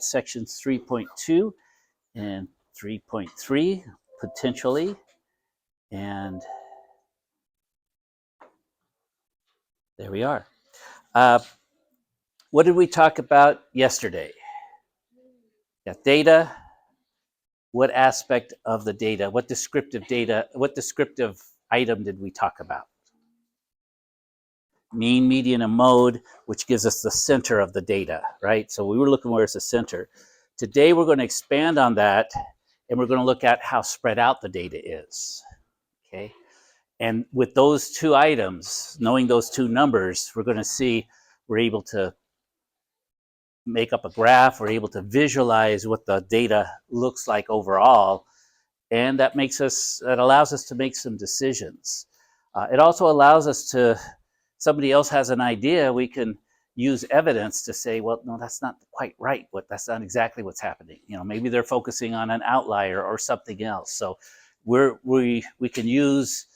sections 3.2 and 3.3 potentially. And there we are. What did we talk about yesterday? Got data. What aspect of the data, what descriptive item did we talk about? Mean, median, and mode, which gives us the center of the data, right? So we were looking where's the center. Today we're going to expand on that, and we're going to look at how spread out the data is, okay? And with those two items, knowing those two numbers, we're going to see we're able to make up a graph, we're able to visualize what the data looks like overall, and that allows us to make some decisions. It also allows us to, somebody else has an idea, we can use evidence to say, well, no, that's not quite right. That's not exactly what's happening. You know, maybe they're focusing on an outlier or something else. So we can use,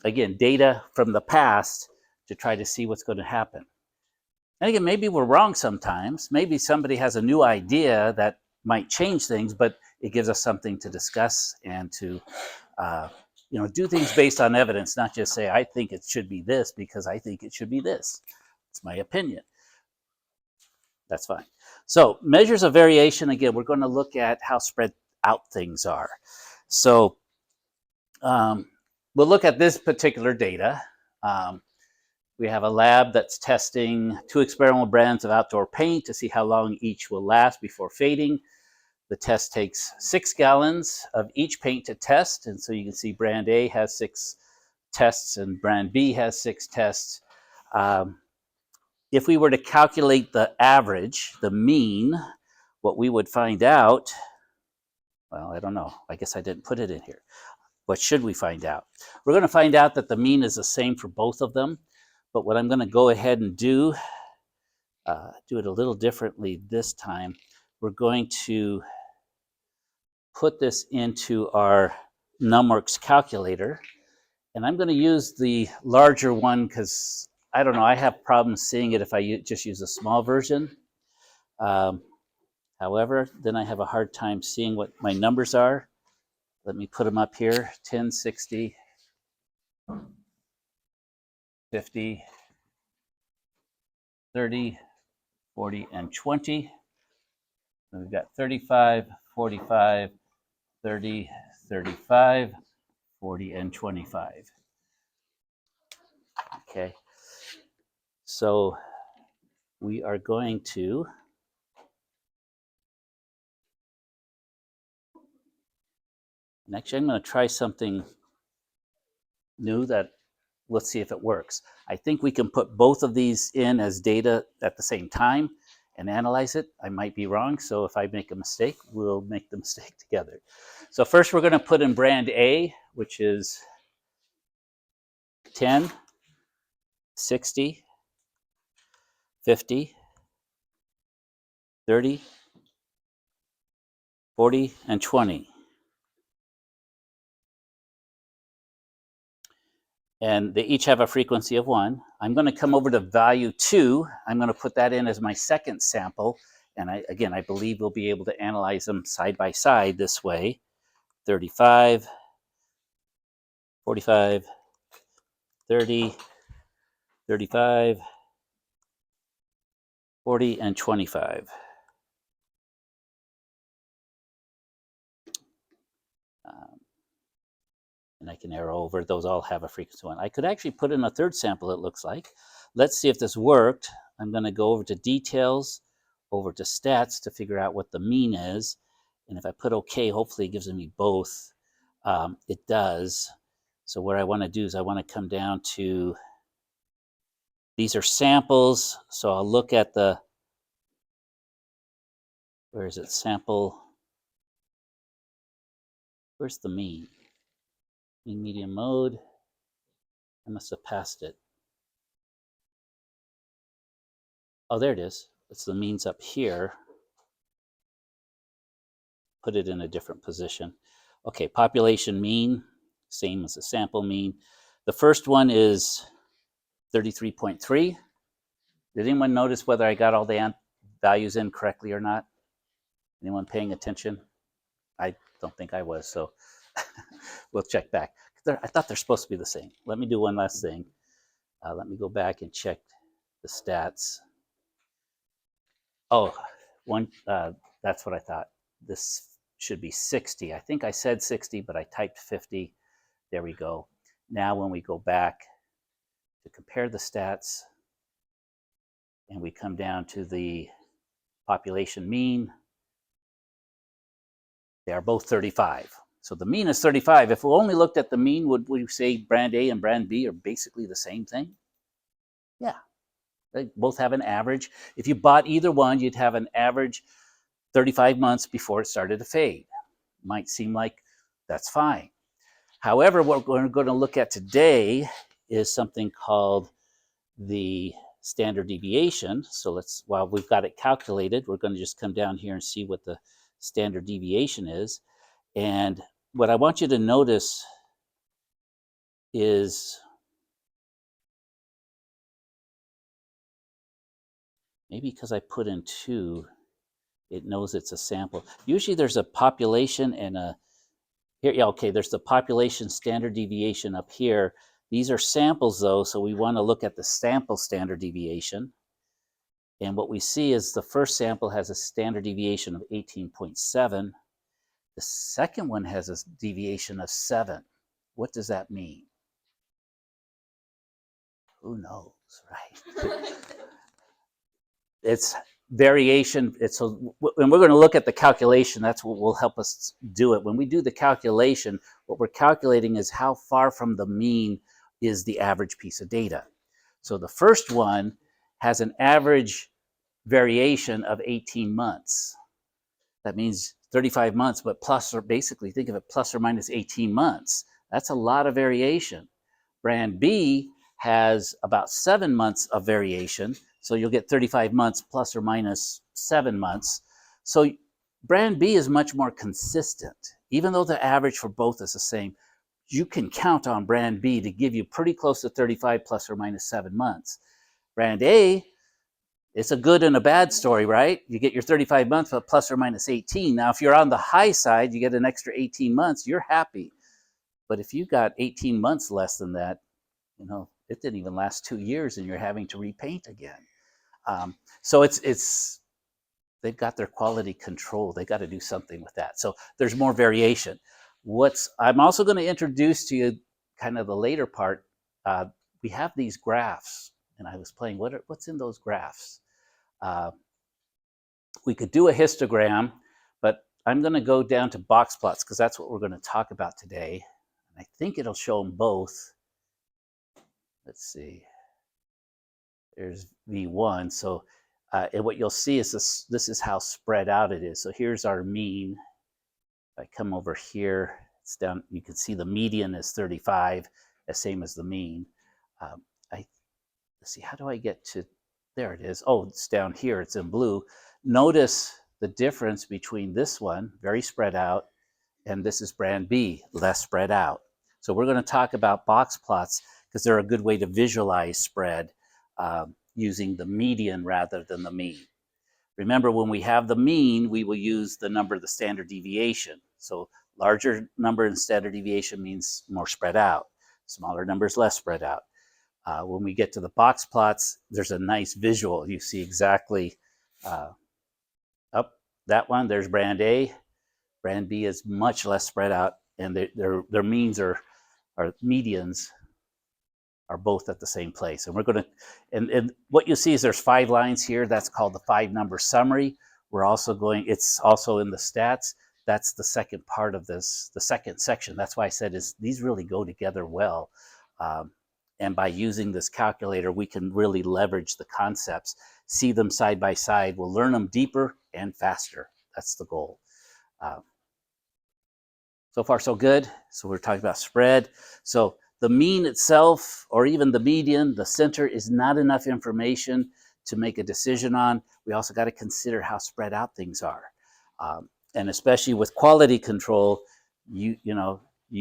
again, data from the past to try to see what's going to happen. And again, maybe we're wrong sometimes. Maybe somebody has a new idea that might change things, but it gives us something to discuss and to do things based on evidence, not just say, I think it should be this because I think it should be this. It's my opinion. That's fine. So measures of variation, again, we're going to look at how spread out things are. So we'll look at this particular data. We have a lab that's testing 2 experimental brands of outdoor paint to see how long each will last before fading. The test takes 6 gallons of each paint to test. And so you can see brand A has 6 tests and brand B has 6 tests. If we were to calculate the average, the mean, what we would find out, well, I don't know. I guess I didn't put it in here. What should we find out? We're going to find out that the mean is the same for both of them. But what I'm going to go ahead and do it a little differently this time. We're going to put this into our NumWorks calculator. And I'm going to use the larger one because, I don't know, I have problems seeing it if I just use a small version. However, then I have a hard time seeing what my numbers are. Let me put them up here, 10, 60, 50, 30, 40, and 20. So we've got 35, 45, 30, 35, 40, and 25. Okay, so we are going to actually, I'm going to try something new that let's see if it works. I think we can put both of these in as data at the same time and analyze it. I might be wrong, so if I make a mistake, we'll make the mistake together. So first we're going to put in brand A, which is 10, 60, 50, 30, 40, and 20. And they each have a frequency of 1. I'm going to come over to value 2. I'm going to put that in as my second sample. And I believe we'll be able to analyze them side by side this way. 35, 45, 30, 35, 40, and 25. And I can arrow over, those all have a frequency 1. I could actually put in a third sample, it looks like. Let's see if this worked. I'm going to go over to details, over to stats to figure out what the mean is. And if I put OK, hopefully it gives me both. It does. So what I want to do is I want to come down to, these are samples. So I'll look at the, where is it, sample, where's the mean? Mean, median, mode. I must have passed it. Oh, there it is. It's the means up here. Put it in a different position. Okay, population mean, same as the sample mean. The first one is 33.3. Did anyone notice whether I got all the values in correctly or not? Anyone paying attention? I don't think I was, so we'll check back. I thought they're supposed to be the same. Let me do one last thing. Let me go back and check the stats. Oh, that's what I thought. This should be 60. I think I said 60, but I typed 50. There we go. Now when we go back to compare the stats, and we come down to the population mean, they are both 35. So the mean is 35. If we only looked at the mean, would we say brand A and brand B are basically the same thing? Yeah, they both have an average. If you bought either one, you'd have an average 35 months before it started to fade. Might seem like that's fine. However, what we're going to look at today is something called the standard deviation. So while we've got it calculated, we're going to just come down here and see what the standard deviation is. And what I want you to notice is maybe because I put in 2, it knows it's a sample. Usually there's a population and a, here, yeah, okay, there's the population standard deviation up here. These are samples though, so we want to look at the sample standard deviation. And what we see is the first sample has a standard deviation of 18.7. The second one has a deviation of 7. What does that mean? Who knows, right? It's variation. And we're going to look at the calculation. That's what will help us do it. When we do the calculation, what we're calculating is how far from the mean is the average piece of data. So the first one has an average variation of 18 months. That means 35 months, but plus, or basically think of it plus or minus 18 months. That's a lot of variation. Brand B has about 7 months of variation. So you'll get 35 months plus or minus 7 months. So brand B is much more consistent. Even though the average for both is the same, you can count on brand B to give you pretty close to 35 plus or minus 7 months. Brand A, it's a good and a bad story, right? You get your 35 months, but plus or minus 18. Now, if you're on the high side, you get an extra 18 months, you're happy. But if you got 18 months less than that, you know, it didn't even last 2 years and you're having to repaint again. So they've got their quality control. They got to do something with that. So there's more variation. I'm also going to introduce to you kind of the later part. We have these graphs, and I was playing, what's in those graphs? We could do a histogram, but I'm going to go down to box plots because that's what we're going to talk about today. And I think it'll show them both. Let's see. There's V1. So and what you'll see is this is how spread out it is. So here's our mean. If I come over here, it's down. You can see the median is 35, the same as the mean. Let's see, how do I get to, there it is. Oh, it's down here, it's in blue. Notice the difference between this one, very spread out, and this is brand B, less spread out. So we're going to talk about box plots because they're a good way to visualize spread using the median rather than the mean. Remember, when we have the mean, we will use the number of the standard deviation. So larger number in standard deviation means more spread out. Smaller numbers, less spread out. When we get to the box plots, there's a nice visual. You see exactly up that one. There's brand A. Brand B is much less spread out, and their means or medians are both at the same place. And we're going to, and what you see is there's 5 lines here. That's called the 5-number summary. We're also going, it's also in the stats. That's the second part of this, the second section. That's why I said these really go together well. And by using this calculator, we can really leverage the concepts, see them side by side. We'll learn them deeper and faster. That's the goal. So far, so good. So we're talking about spread. So the mean itself, or even the median, the center, is not enough information to make a decision on. We also got to consider how spread out things are. And especially with quality control, you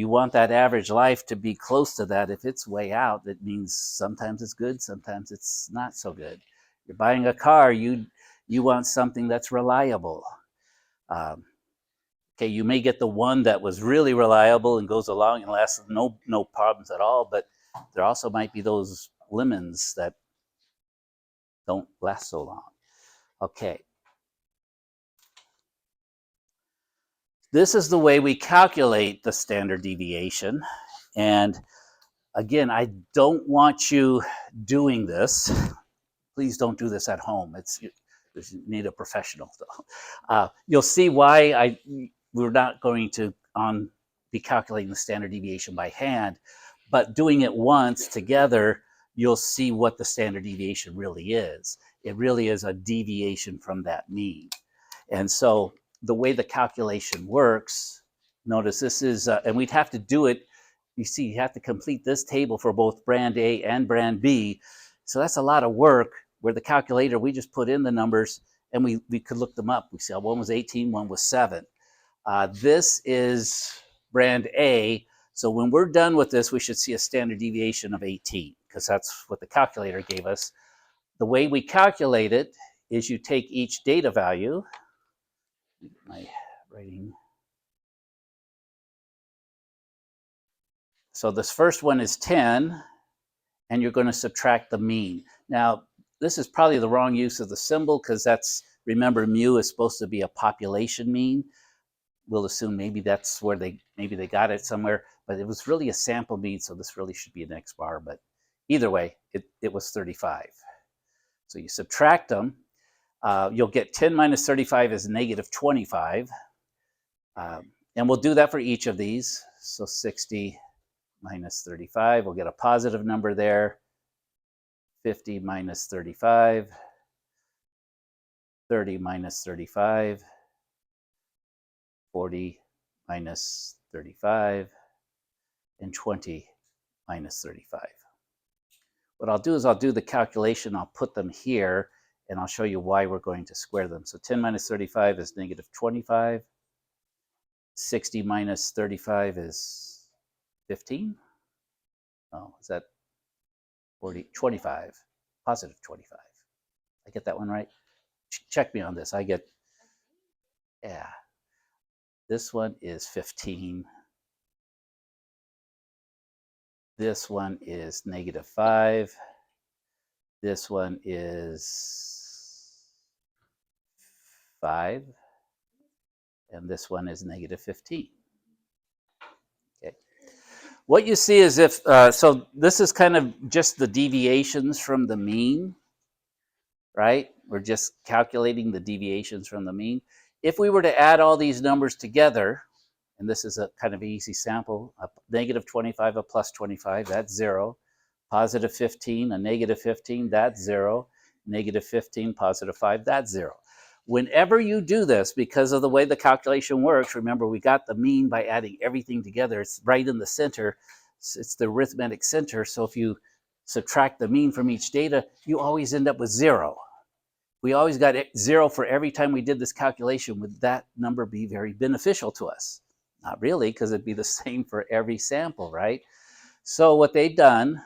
want that average life to be close to that. If it's way out, that means sometimes it's good, sometimes it's not so good. You're buying a car, you want something that's reliable. Okay, you may get the one that was really reliable and goes along and lasts no problems at all, but there also might be those lemons that don't last so long. Okay. This is the way we calculate the standard deviation. And again, I don't want you doing this. Please don't do this at home. You need a professional. You'll see why we're not going to be calculating the standard deviation by hand, but doing it once together, you'll see what the standard deviation really is. It really is a deviation from that mean. And so the way the calculation works, notice this is, and we'd have to do it, you see, you have to complete this table for both brand A and brand B. So that's a lot of work, where the calculator, we just put in the numbers and we could look them up. We see one was 18, one was 7. This is brand A. So when we're done with this, we should see a standard deviation of 18, because that's what the calculator gave us. The way we calculate it is you take each data value, my writing. So this first one is 10, and you're going to subtract the mean. Now, this is probably the wrong use of the symbol, because that's, remember, mu is supposed to be a population mean. We'll assume maybe that's where maybe they got it somewhere, but it was really a sample mean, so this really should be an X bar, but either way, it was 35. So you subtract them, you'll get 10 minus 35 is negative 25. And we'll do that for each of these. So 60 minus 35, we'll get a positive number there. 50 minus 35, 30 minus 35, 40 minus 35, and 20 minus 35. What I'll do is I'll do the calculation, I'll put them here, and I'll show you why we're going to square them. So 10 minus 35 is negative 25. 60 minus 35 is 15. Oh, is that 40? 25. Positive 25. I get that one right? Check me on this. Yeah. This one is 15. This one is negative 5. This one is 5. And this one is negative 15. Okay. What you see is so this is kind of just the deviations from the mean, right? We're just calculating the deviations from the mean. If we were to add all these numbers together, and this is a kind of easy sample, a negative 25, a plus 25, that's 0. Positive 15, a negative 15, that's 0. Negative 15, positive 5, that's 0. Whenever you do this, because of the way the calculation works, remember we got the mean by adding everything together. It's right in the center. It's the arithmetic center. So if you subtract the mean from each data, you always end up with 0. We always got 0 for every time we did this calculation. Would that number be very beneficial to us? Not really, because it'd be the same for every sample, right? So what they've done,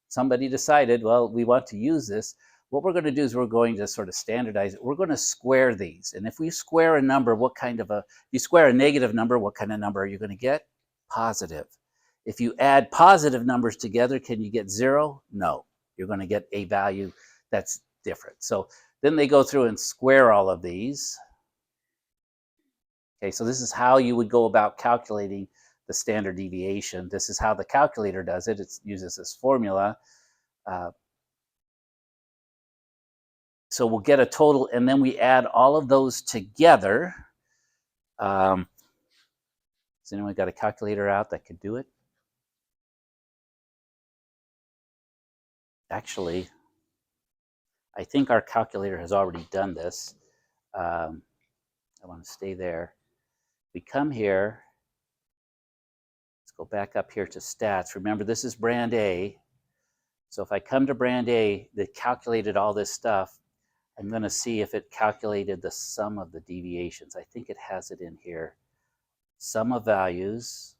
somebody decided, well, we want to use this. What we're going to do is we're going to sort of standardize it. We're going to square these. And if we square a number, if you square a negative number, what kind of number are you going to get? Positive. If you add positive numbers together, can you get 0? No. You're going to get a value that's different. So then they go through and square all of these. Okay, so this is how you would go about calculating the standard deviation. This is how the calculator does it. It uses this formula. So we'll get a total, and then we add all of those together. Has anyone got a calculator out that could do it? Actually, I think our calculator has already done this. I want to stay there. We come here. Let's go back up here to stats. Remember, this is brand A. So if I come to brand A that calculated all this stuff, I'm going to see if it calculated the sum of the deviations. I think it has it in here. Sum of values,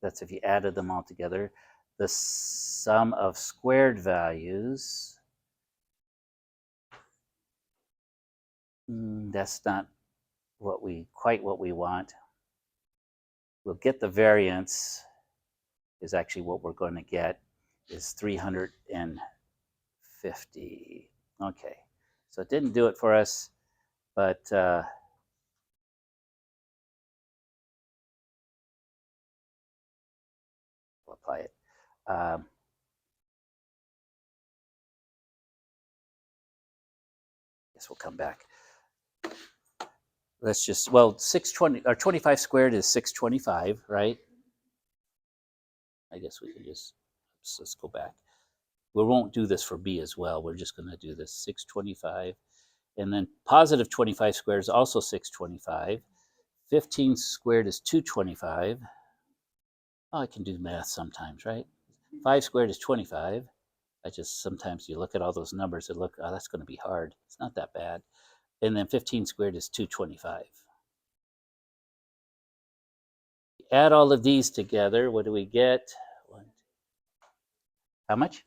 that's if you added them all together. The sum of squared values, that's not quite what we want. We'll get the variance is actually what we're going to get is 350. Okay, so it didn't do it for us, but we'll apply it. Guess we'll come back. Let's just, well, 620 or 25 squared is 625, right? I guess we can just, let's go back. We won't do this for B as well. We're just going to do this 625. And then positive 25 squared is also 625. 15 squared is 225. Oh, I can do math sometimes, right? 5 squared is 25. I just, sometimes you look at all those numbers and look, oh, that's going to be hard. It's not that bad. And then 15 squared is 225. Add all of these together, what do we get? How much?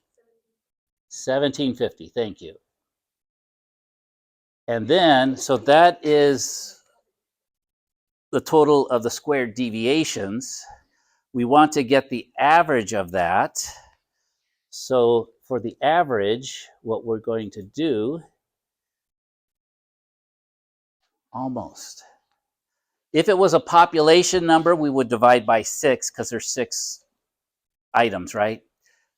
1750, thank you. And then, so that is the total of the squared deviations. We want to get the average of that. So for the average, what we're going to do, almost. If it was a population number, we would divide by 6 because there's 6 items, right?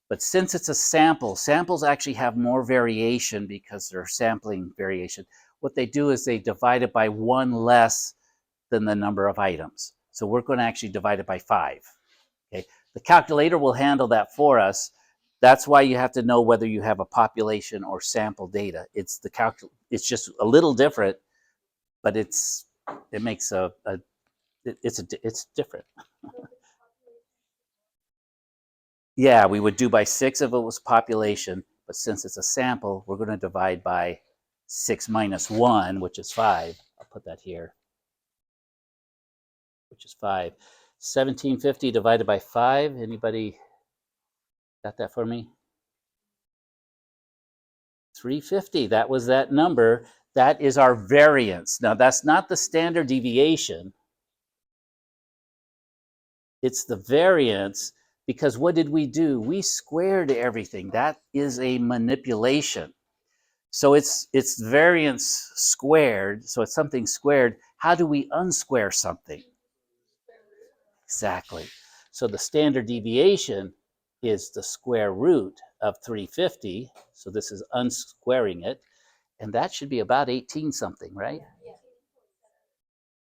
But since it's a sample, samples actually have more variation because they're sampling variation. What they do is they divide it by 1 less than the number of items. So we're going to actually divide it by 5. Okay, the calculator will handle that for us. That's why you have to know whether you have a population or sample data. It's it's just a little different, but it makes it's different. Yeah, we would do by 6 if it was population, but since it's a sample, we're going to divide by 6 minus 1, which is 5. I'll put that here, which is 5. 1750 divided by 5. Anybody got that for me? 350. That was that number. That is our variance. Now, that's not the standard deviation. It's the variance, because what did we do? We squared everything. That is a manipulation. So it's variance squared. So it's something squared. How do we unsquare something? Exactly. So the standard deviation is the square root of 350. So this is unsquaring it. And that should be about 18 something, right?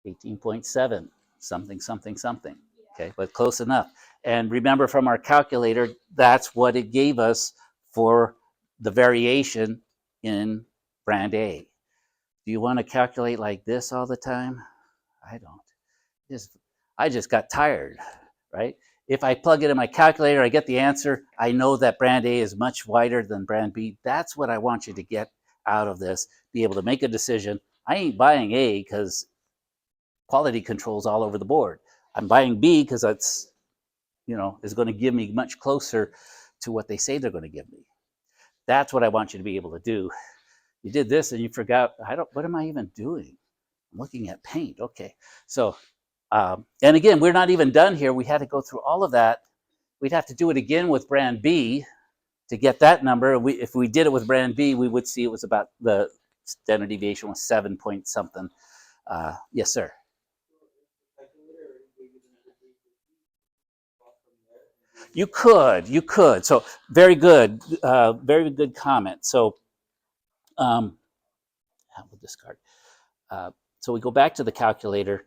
18.7, something, something, something. Okay, but close enough. And remember from our calculator, that's what it gave us for the variation in brand A. Do you want to calculate like this all the time? I don't. I just got tired, right? If I plug it in my calculator, I get the answer. I know that brand A is much wider than brand B. That's what I want you to get out of this, be able to make a decision. I ain't buying A because quality control's all over the board. I'm buying B because that's, is going to give me much closer to what they say they're going to give me. That's what I want you to be able to do. You did this and you forgot, what am I even doing? I'm looking at paint. Okay. So, and again, we're not even done here. We had to go through all of that. We'd have to do it again with brand B to get that number. If we did it with brand B, we would see it was about, the standard deviation was 7 point something. Yes, sir. You could. So very good comment. So we'll discard. So we go back to the calculator.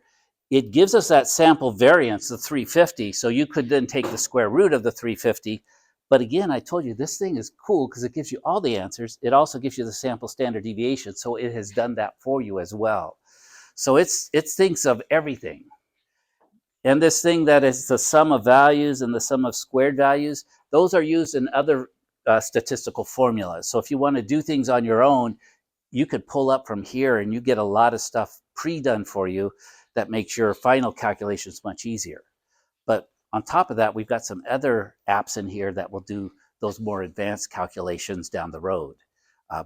It gives us that sample variance, the 350. So you could then take the square root of the 350. But again, I told you this thing is cool because it gives you all the answers. It also gives you the sample standard deviation. So it has done that for you as well. So it thinks of everything. And this thing that is the sum of values and the sum of squared values, those are used in other statistical formulas. So if you want to do things on your own, you could pull up from here and you get a lot of stuff pre-done for you that makes your final calculations much easier. But on top of that, we've got some other apps in here that will do those more advanced calculations down the road.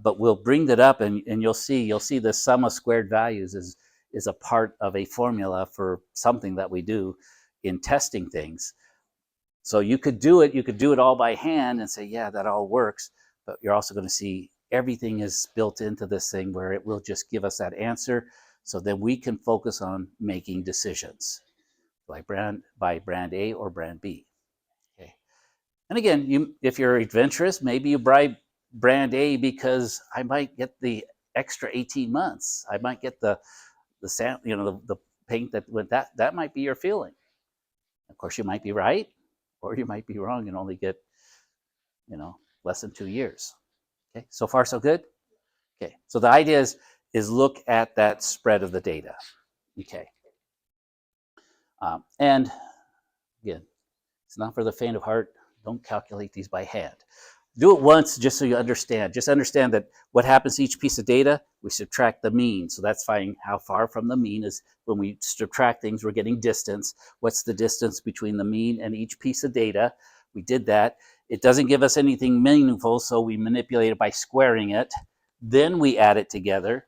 But we'll bring that up and you'll see the sum of squared values is is a part of a formula for something that we do in testing things. So you could do it all by hand and say, yeah, that all works, but you're also going to see everything is built into this thing where it will just give us that answer, so that we can focus on making decisions by brand A or brand B. Okay. And again, if you're adventurous, maybe you buy brand A because I might get the extra 18 months. I might get the paint that went that might be your feeling. Of course, you might be right, or you might be wrong and only get, less than 2 years. Okay, so far so good. Okay, so the idea is look at that spread of the data. Okay, and again, it's not for the faint of heart. Don't calculate these by hand. Do it once just so you understand. Just understand that what happens to each piece of data, we subtract the mean. So that's finding how far from the mean is. When we subtract things, we're getting distance. What's the distance between the mean and each piece of data? We did that. It doesn't give us anything meaningful, so we manipulate it by squaring it. Then we add it together.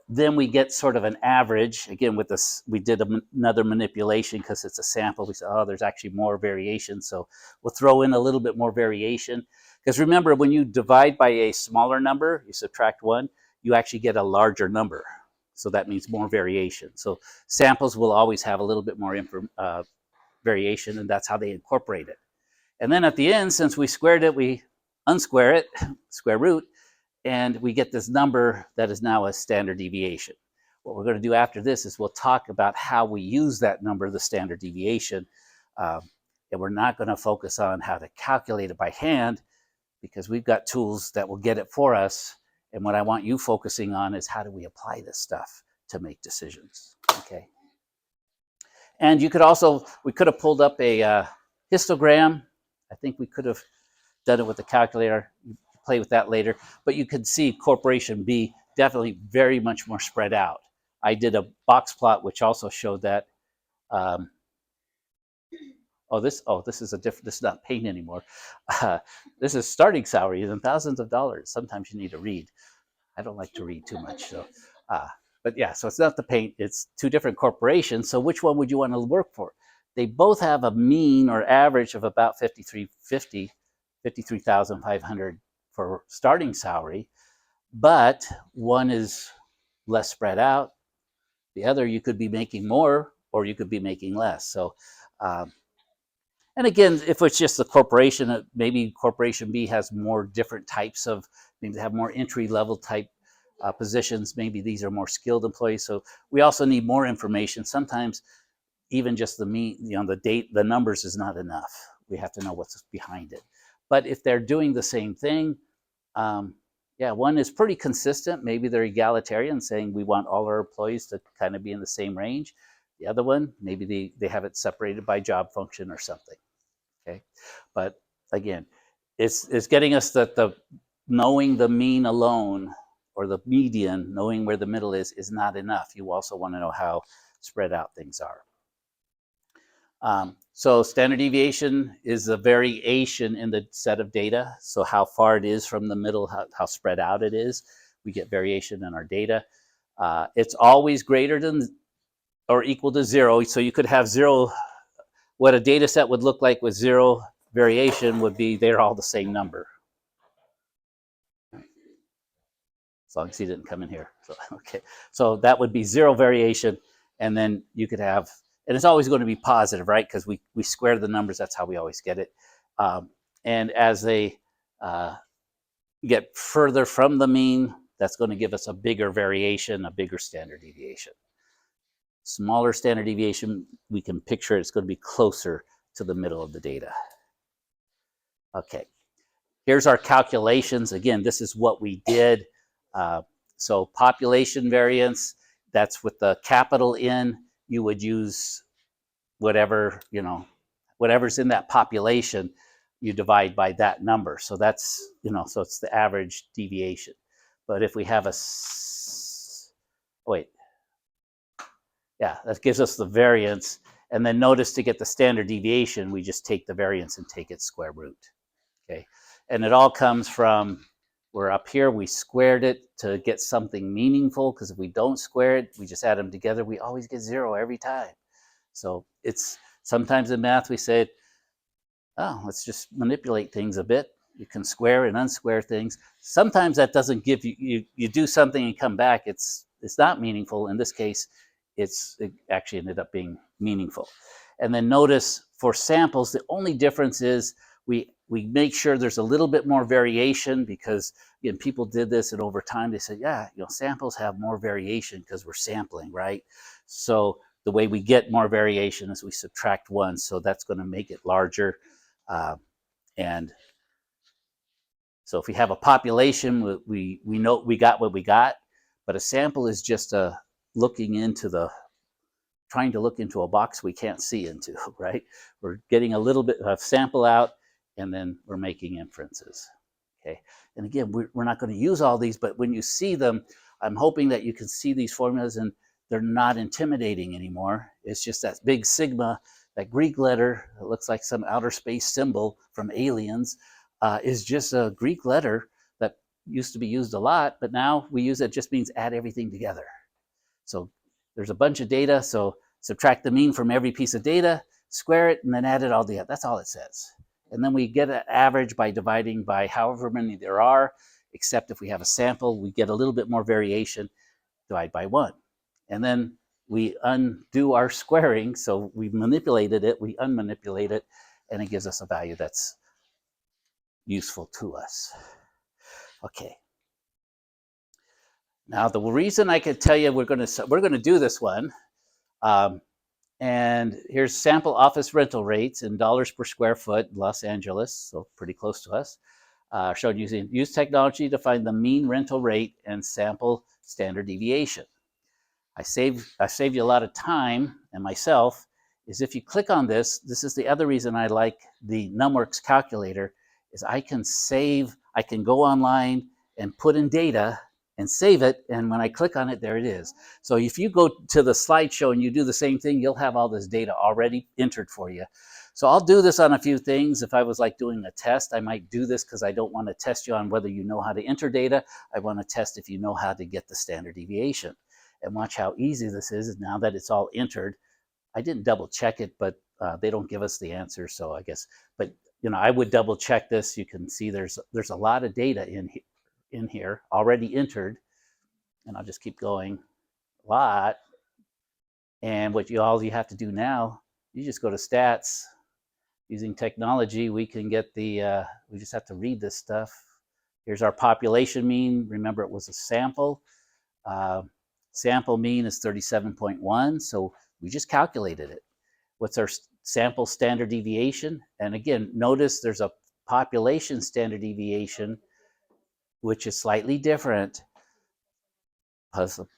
Then we get sort of an average. Again, with this, we did another manipulation because it's a sample. We said, oh, there's actually more variation, so we'll throw in a little bit more variation. Because remember, when you divide by a smaller number, you subtract 1, you actually get a larger number. So that means more variation. So samples will always have a little bit more variation, and that's how they incorporate it. And then at the end, since we squared it, we unsquare it, square root, and we get this number that is now a standard deviation. What we're going to do after this is we'll talk about how we use that number, the standard deviation, and we're not going to focus on how to calculate it by hand, because we've got tools that will get it for us. And what I want you focusing on is how do we apply this stuff to make decisions. Okay. And we could have pulled up a histogram. I think we could have done it with the calculator. Play with that later, but you could see Corporation B definitely very much more spread out. I did a box plot which also showed that. This is a different. This is not paint anymore. This is starting salaries and thousands of dollars. Sometimes you need to read. I don't like to read too much, so. But yeah, so it's not the paint. It's two different corporations. So which one would you want to work for? They both have a mean or average of about 53,500 for starting salary, but one is less spread out. The other, you could be making more or you could be making less. So, and again, if it's just the corporation, maybe Corporation B has more different types of, maybe they have more entry level type positions. Maybe these are more skilled employees. So we also need more information. Sometimes even just the mean, the numbers is not enough. We have to know what's behind it. But if they're doing the same thing, one is pretty consistent. Maybe they're egalitarian, saying we want all our employees to kind of be in the same range. The other one, maybe they have it separated by job function or something. Okay, but again, it's getting us that the knowing the mean alone or the median, knowing where the middle is not enough. You also want to know how spread out things are. So standard deviation is a variation in the set of data. So how far it is from the middle, how spread out it is. We get variation in our data. It's always greater than or equal to 0. So you could have 0. What a data set would look like with 0 variation would be they're all the same number. As long as he didn't come in here. So, okay. So that would be 0 variation. And then you could have, and it's always going to be positive, right? Because we square the numbers. That's how we always get it. And as they get further from the mean, that's going to give us a bigger variation, a bigger standard deviation. Smaller standard deviation, we can picture it's going to be closer to the middle of the data. Okay, here's our calculations. Again, this is what we did. So population variance, that's with the capital N. You would use whatever, whatever's in that population, you divide by that number. So that's, so it's the average deviation. But if we have that gives us the variance. And then notice to get the standard deviation, we just take the variance and take its square root. Okay, and it all comes from We're up here, we squared it to get something meaningful, because if we don't square it, we just add them together, we always get 0 every time. So it's sometimes in math we say, oh, let's just manipulate things a bit. You can square and unsquare things. Sometimes that doesn't give you do something and come back, it's not meaningful. In this case, it actually ended up being meaningful. And then notice for samples, the only difference is we make sure there's a little bit more variation, because again, people did this, and over time they said, yeah, samples have more variation because we're sampling, right? So the way we get more variation is we subtract 1, so that's going to make it larger. And so if we have a population, we know we got what we got, but a sample is just trying to look into a box we can't see into, right? We're getting a little bit of sample out, and then we're making inferences, okay? And again, we're not going to use all these, but when you see them, I'm hoping that you can see these formulas and they're not intimidating anymore. It's just that big sigma, that Greek letter, it looks like some outer space symbol from Aliens, is just a Greek letter that used to be used a lot, but now we use it, just means add everything together. So there's a bunch of data, so subtract the mean from every piece of data, square it, and then add it all together. That's all it says. And then we get an average by dividing by however many there are, except if we have a sample, we get a little bit more variation, divide by 1. And then we undo our squaring, so we manipulated it, we unmanipulate it, and it gives us a value that's useful to us. Okay. Now, the reason I could tell you we're going to do this one, and here's sample office rental rates in dollars per square foot, Los Angeles, so pretty close to us. Showed use technology to find the mean rental rate and sample standard deviation. I saved you a lot of time, and myself, is if you click on this is the other reason I like the NumWorks calculator, is I can go online and put in data and save it, and when I click on it, there it is. So if you go to the slideshow and you do the same thing, you'll have all this data already entered for you. So I'll do this on a few things. If I was like doing a test, I might do this because I don't want to test you on whether you know how to enter data. I want to test if you know how to get the standard deviation. And watch how easy this is now that it's all entered. I didn't double check it, but they don't give us the answer, so I guess, but I would double check this. You can see there's a lot of data in here already entered, and I'll just keep going, a lot. And all you have to do now, you just go to stats. Using technology, we can get we just have to read this stuff. Here's our population mean. Remember, it was a sample. Sample mean is 37.1, so we just calculated it. What's our sample standard deviation? And again, notice there's a population standard deviation, which is slightly different.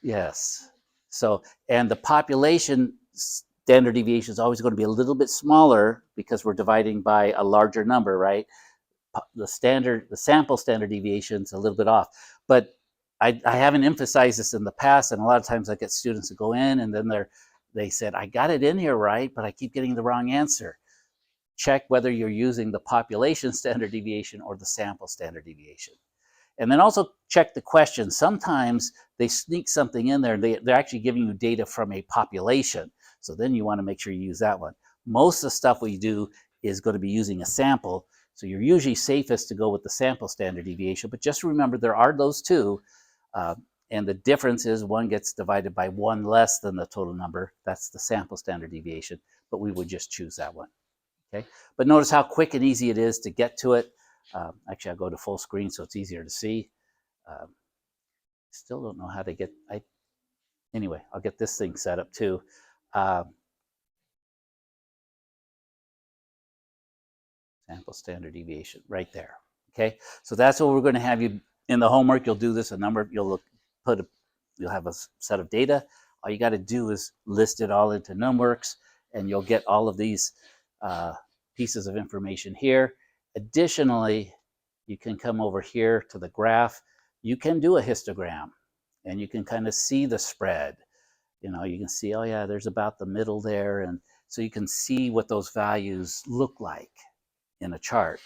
Yes. So, and the population standard deviation is always going to be a little bit smaller because we're dividing by a larger number, right? The sample standard deviation is a little bit off. But I haven't emphasized this in the past, and a lot of times I get students that go in and then they said, I got it in here right, but I keep getting the wrong answer. Check whether you're using the population standard deviation or the sample standard deviation. And then also check the question. Sometimes they sneak something in there. They're actually giving you data from a population. So then you want to make sure you use that one. Most of the stuff we do is going to be using a sample. So you're usually safest to go with the sample standard deviation. But just remember, there are those two. And the difference is one gets divided by 1 less than the total number. That's the sample standard deviation. But we would just choose that one. Okay. But notice how quick and easy it is to get to it. Actually, I'll go to full screen so it's easier to see. Still don't know how to get, anyway, I'll get this thing set up too. Sample standard deviation right there. Okay, so that's what we're going to have you in the homework. You'll do this, you'll have a set of data. All you got to do is list it all into NumWorks, and you'll get all of these pieces of information here. Additionally, you can come over here to the graph. You can do a histogram, and you can kind of see the spread. You can see, oh yeah, there's about the middle there, and so you can see what those values look like in a chart.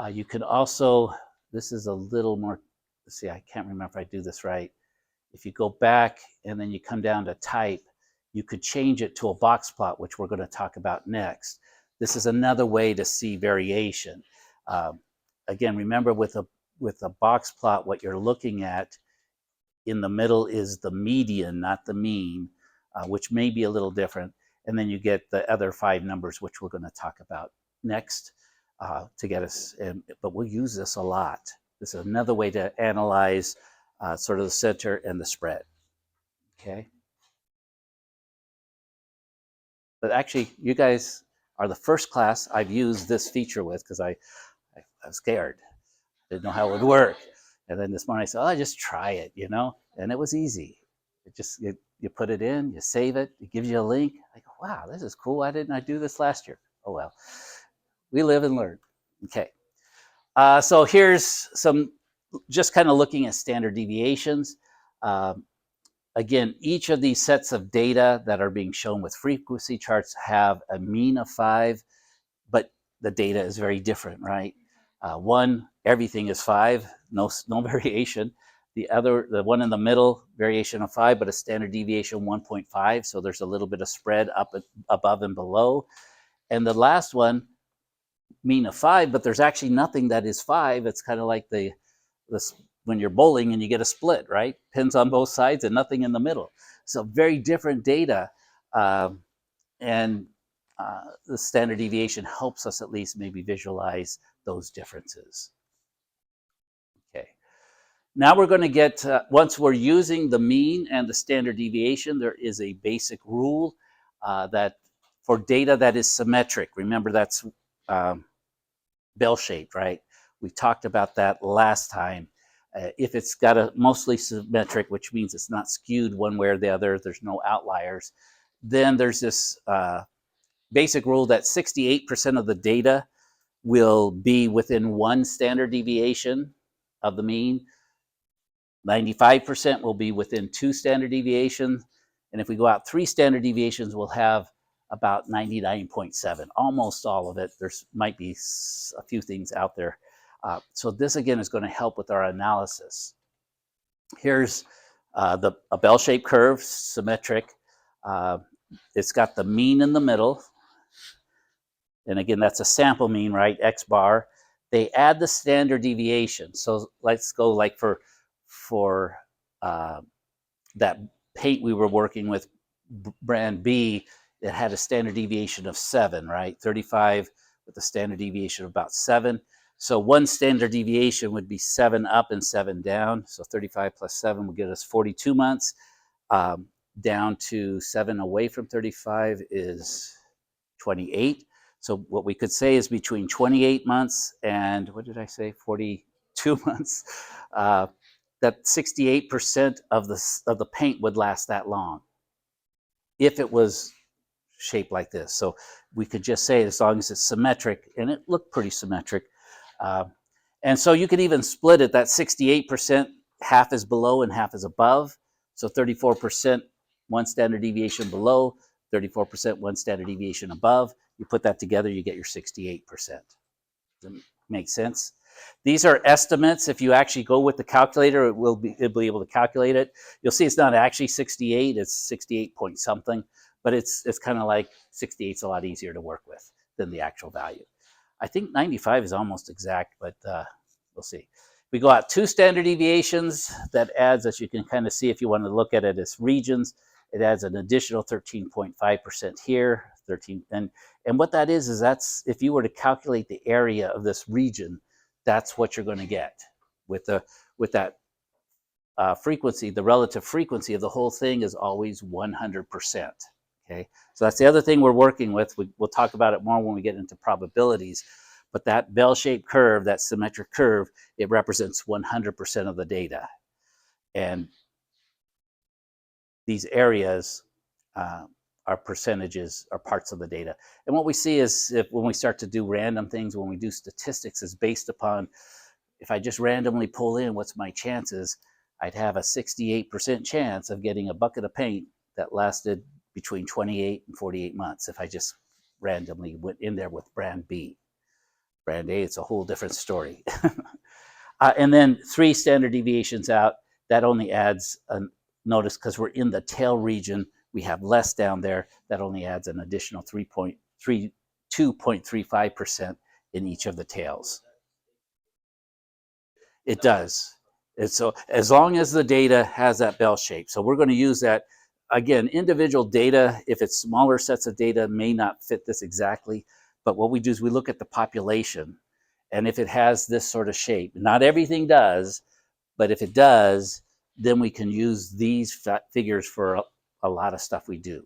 You can also, this is a little more let's see, I can't remember if I do this right. If you go back and then you come down to type, you could change it to a box plot, which we're going to talk about next. This is another way to see variation. Um, again, remember with a box plot, what you're looking at in the middle is the median, not the mean, which may be a little different. And then you get the other 5 numbers, which we're going to talk about next to get us. But we'll use this a lot. This is another way to analyze sort of the center and the spread. Okay. But actually, you guys are the first class I've used this feature with because I was scared. Didn't know how it would work. And then this morning I said, I just try it, and it was easy. You put it in, you save it, it gives you a link. I go, wow, this is cool. Why didn't I do this last year? Oh, well, we live and learn. Okay. So here's some, just kind of looking at standard deviations. Again, each of these sets of data that are being shown with frequency charts have a mean of 5, but the data is very different, right? One, everything is 5, no variation. The one in the middle, variation of 5, but a standard deviation 1.5, so there's a little bit of spread up above and below. And the last one, mean of 5, but there's actually nothing that is 5. It's kind of like the when you're bowling and you get a split, right? Pins on both sides and nothing in the middle. So very different data. And the standard deviation helps us at least maybe visualize those differences. Okay. Now we're going to get, once we're using the mean and the standard deviation, there is a basic rule that for data that is symmetric, remember that's bell-shaped, right? We talked about that last time. If it's got a mostly symmetric, which means it's not skewed one way or the other, there's no outliers, then there's this basic rule that 68% of the data will be within 1 standard deviation of the mean. 95% will be within 2 standard deviations. And if we go out 3 standard deviations, we'll have about 99.7, almost all of it. There's might be a few things out there. So this, again, is going to help with our analysis. Here's a bell-shaped curve, symmetric. It's got the mean in the middle. And again, that's a sample mean, right? X bar. They add the standard deviation. So let's go like for that paint we were working with, brand B, it had a standard deviation of 7, right? 35 with a standard deviation of about 7. So 1 standard deviation would be 7 up and 7 down. So 35 plus 7 would get us 42 months. Down to 7 away from 35 is 28. So what we could say is between 28 months and, what did I say, 42 months, that 68% of the paint would last that long if it was shaped like this. So we could just say as long as it's symmetric, and it looked pretty symmetric. And so you could even split it, that 68%, half is below and half is above. So 34%, 1 standard deviation below, 34%, 1 standard deviation above. You put that together, you get your 68%. Does that make sense? These are estimates. If you actually go with the calculator, it'll be able to calculate it. You'll see it's not actually 68, it's 68 point something, but it's kind of like 68 is a lot easier to work with than the actual value. I think 95 is almost exact, but we'll see. We go out 2 standard deviations. That adds, as you can kind of see if you want to look at it as regions, it adds an additional 13.5% here. 13, and what that is that's, if you were to calculate the area of this region, that's what you're going to get with that frequency. The relative frequency of the whole thing is always 100%. Okay, so that's the other thing we're working with. We'll talk about it more when we get into probabilities. But that bell-shaped curve, that symmetric curve, it represents 100% of the data. And these areas are percentages, are parts of the data. And what we see is when we start to do random things, when we do statistics, is based upon, if I just randomly pull in what's my chances, I'd have a 68% chance of getting a bucket of paint that lasted between 28 and 48 months if I just randomly went in there with brand B. Brand A, it's a whole different story. And then 3 standard deviations out, that only adds a notice because we're in the tail region. We have less down there. That only adds an additional 2.35% in each of the tails. It does. And so as long as the data has that bell shape. So we're going to use that. Again, individual data, if it's smaller sets of data, may not fit this exactly. But what we do is we look at the population. And if it has this sort of shape, not everything does, but if it does, then we can use these figures for a lot of stuff we do.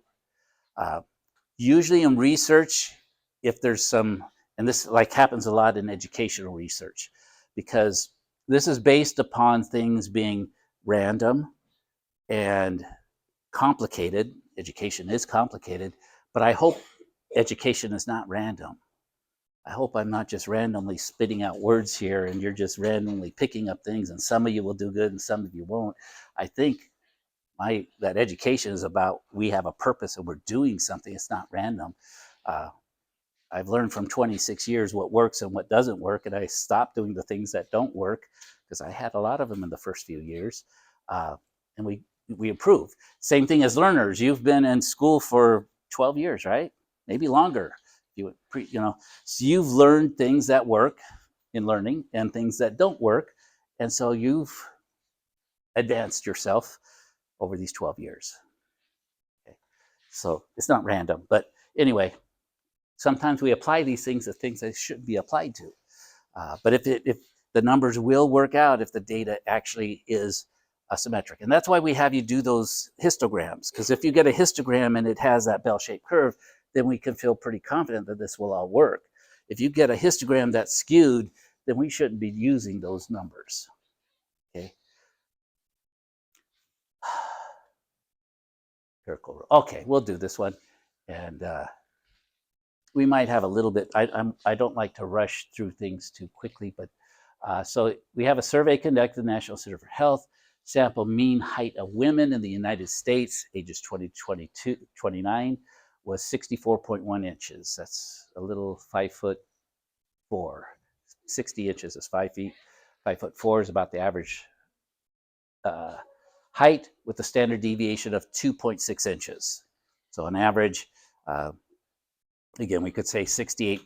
Usually in research, if there's some, and this like happens a lot in educational research, because this is based upon things being random and complicated. Education is complicated, but I hope education is not random. I hope I'm not just randomly spitting out words here and you're just randomly picking up things and some of you will do good and some of you won't. I think that education is about we have a purpose and we're doing something. It's not random. I've learned from 26 years what works and what doesn't work, and I stopped doing the things that don't work because I had a lot of them in the first few years, and we improve. Same thing as learners. You've been in school for 12 years, right? Maybe longer. So you've learned things that work in learning and things that don't work, and so you've advanced yourself over these 12 years. Okay. So it's not random, but anyway. Sometimes we apply these things to things they shouldn't be applied to. But if the numbers will work out if the data actually is symmetric. And that's why we have you do those histograms, because if you get a histogram and it has that bell-shaped curve, then we can feel pretty confident that this will all work. If you get a histogram that's skewed, then we shouldn't be using those numbers. Okay. Okay, we'll do this one. And we might have a little bit, I don't like to rush through things too quickly, but so we have a survey conducted at the National Center for Health, sample mean height of women in the United States, ages 20 to 29, was 64.1 inches. That's a little 5'4". 60 inches is 5 feet. 5'4" is about the average height with a standard deviation of 2.6 inches. So on average, again, we could say 68%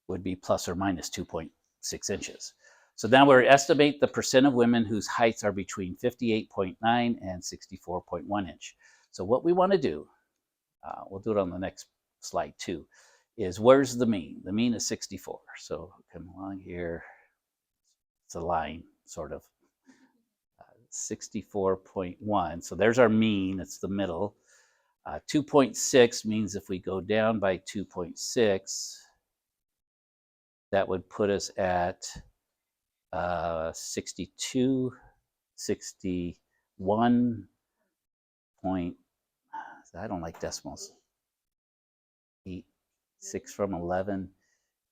would be plus or minus 2.6 inches. So now we estimate the percent of women whose heights are between 58.9 and 64.1 inch. So what we want to do, we'll do it on the next slide too, is where's the mean? The mean is 64. So come along here. It's a line, sort of. 64.1. So there's our mean. It's the middle. 2.6 means if we go down by 2.6, that would put us at 62, 61 point, I don't like decimals. 6 from 11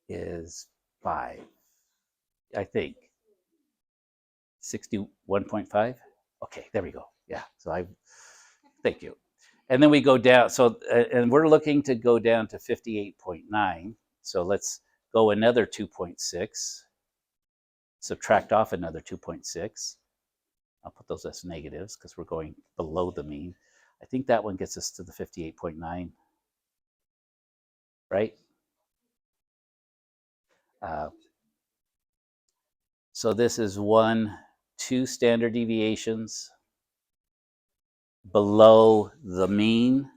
is 5, I think. 61.5? Okay, there we go. Yeah, so thank you. And then we go down, so, and we're looking to go down to 58.9. So let's go another 2.6, subtract off another 2.6. I'll put those as negatives because we're going below the mean. I think that one gets us to the 58.9, right? So this is 2 standard deviations below the mean.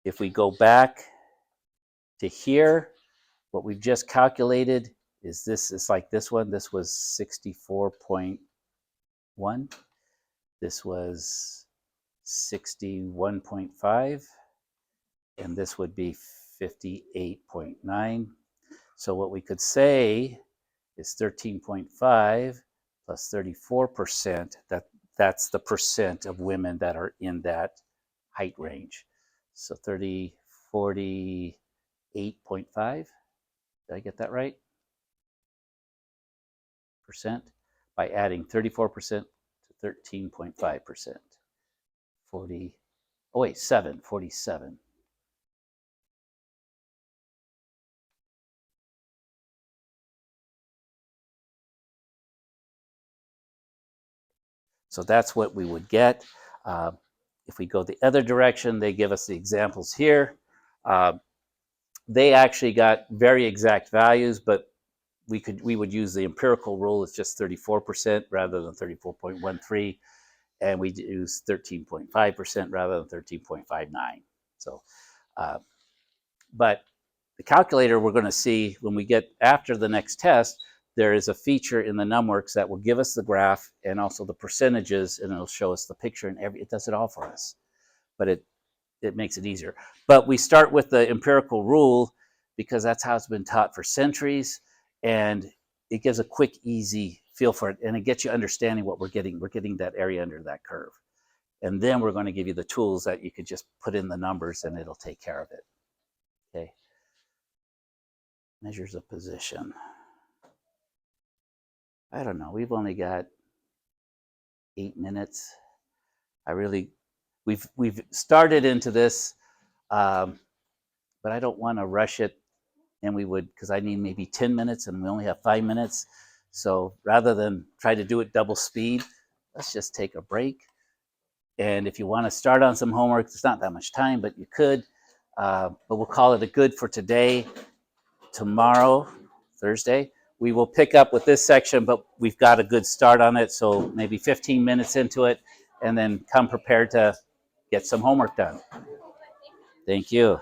If we go back to here, what we've just calculated is this is like this one. This was 64.1. This was 61.5. And this would be 58.9. So what we could say is 13.5 plus 34%. That's the percent of women that are in that height range. So 48.5. Did I get that right? Percent by adding 34% to 13.5%. 47. So that's what we would get. If we go the other direction, they give us the examples here. They actually got very exact values, but we would use the empirical rule. It's just 34% rather than 34.13, and we use 13.5% rather than 13.59. So, but the calculator, we're going to see when we get after the next test, there is a feature in the NumWorks that will give us the graph and also the percentages, and it'll show us the picture, and it does it all for us. But it makes it easier. But we start with the empirical rule because that's how it's been taught for centuries, and it gives a quick, easy feel for it, and it gets you understanding what we're getting. We're getting that area under that curve. And then we're going to give you the tools that you could just put in the numbers and it'll take care of it. Okay. Measures of position. I don't know. We've only got 8 minutes. We've started into this, but I don't want to rush it. And we would, because I need maybe 10 minutes and we only have 5 minutes. So rather than try to do it double speed, let's just take a break. And if you want to start on some homework, it's not that much time, but you could. But we'll call it a good for today. Tomorrow, Thursday, we will pick up with this section, but we've got a good start on it. So maybe 15 minutes into it, and then come prepared to get some homework done. Thank you.